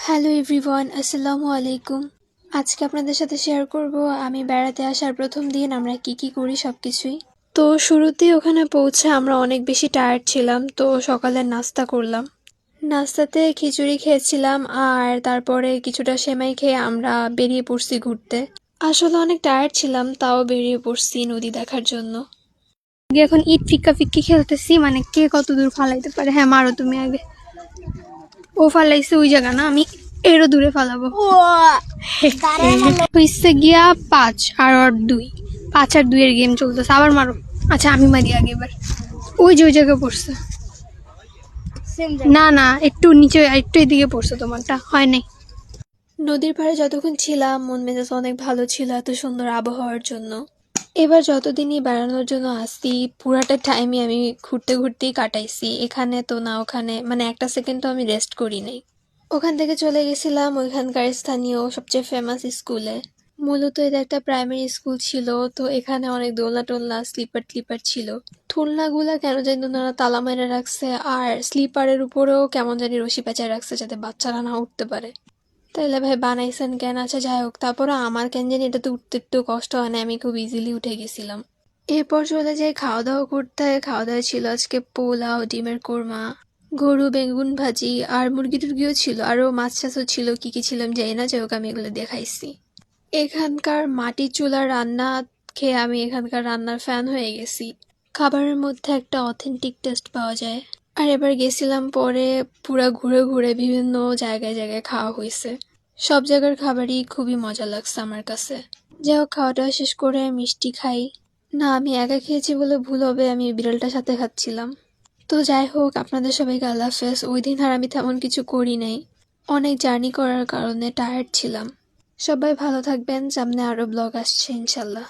Hello everyone, আসসালামু আলাইকুম। আজকে আপনাদের সাথে শেয়ার করব আমি বেড়াতে আসার প্রথম দিন আমরা কি কি করি সবকিছুই। তো শুরুতেই ওখানে পৌঁছে আমরা অনেক বেশি টায়ার্ড ছিলাম, তো সকালে নাস্তা করলাম। নাস্তাতে খিচুড়ি খেয়েছিলাম আর তারপরে কিছুটা সেমাই খেয়ে আমরা বেরিয়ে পড়ছি ঘুরতে। আসলে অনেক টায়ার্ড ছিলাম, তাও বেরিয়ে পড়ছি নদী দেখার জন্য। এখন ইট ফিক্কা ফিক্কি খেলতেছি, মানে কে কত দূর ফালাইতে পারে। হ্যাঁ, মারো তুমি আগে। ও ফালাইছে ওই জায়গা না, আমি এরও দূরে ফালাবো। হইছে গিয়া 5 আর 2, 5 আর 2 এর গেম চলতেছে। আবার মারো। আচ্ছা আমি মারি আগে এবার। ওই যে ওই জায়গায় পড়ছে। না না, একটু নিচে, একটু এদিকে পড়ছে, তোমারটা হয় নাই। নদীর পাড়ে যতক্ষণ ছিলাম মন মেজাজ অনেক ভালো ছিল এত সুন্দর আবহাওয়ার জন্য। এবার যতদিনই বেড়ানোর জন্য আসছি পুরাটা টাইমই আমি ঘুরতে ঘুরতেই কাটাইছি, এখানে তো না ওখানে, মানে একটা সেকেন্ড তো আমি রেস্ট করি নাই। ওখান থেকে চলে গেছিলাম ওইখানকার স্থানীয় সবচেয়ে ফেমাস স্কুলে। মূলত এটা একটা প্রাইমারি স্কুল ছিল, তো এখানে অনেক দোলনা টোলনা স্লিপার টিপার ছিল। দোলনাগুলা কেন জানি ওনারা তালা মেরে রাখছে, আর স্লিপারের উপরেও কেমন জানি রশি পেঁচায় রাখছে যাতে বাচ্চারা না উঠতে পারে। তাইলে ভাই বানাইছেন কেন? আচ্ছা যাই হোক, তারপরে আমার কেন জানি এটাতে উঠতে একটু কষ্ট হয় না, আমি খুব ইজিলি উঠে গেছিলাম। এরপর চলে যাই খাওয়া দাওয়া করতে। খাওয়া দাওয়া ছিল আজকে পোলাও, ডিমের কোরমা, গরু বেগুন ভাজি আর মুরগি টুরগিও ছিল, আরও মাছ টাছও ছিল, কি কি ছিল আমি জানি না, যাই হোক আমি এগুলো দেখাইছি। এখানকার মাটির চুলার রান্না খেয়ে আমি এখানকার রান্নার ফ্যান হয়ে গেছি। খাবারের মধ্যে একটা অথেন্টিক টেস্ট পাওয়া যায়। আর এবার গেছিলাম পরে পুরা ঘুরে ঘুরে বিভিন্ন জায়গায় জায়গায় খাওয়া হয়েছে। সব জায়গার খাবারই খুবই মজা লাগছে আমার কাছে। যাই হোক, খাওয়া দাওয়া শেষ করে মিষ্টি খাই। না, আমি একা খেয়েছি বলে ভুল হবে, আমি বিড়ালটার সাথে খাচ্ছিলাম। তো যাই হোক, আপনাদের সবাইকে আল্লাহ হাফেজ। ওই দিন আর আমি তেমন কিছু করি নাই, অনেক জার্নি করার কারণে টায়ার্ড ছিলাম। সবাই ভালো থাকবেন, সামনে আরো ব্লগ আসছে ইনশাল্লাহ।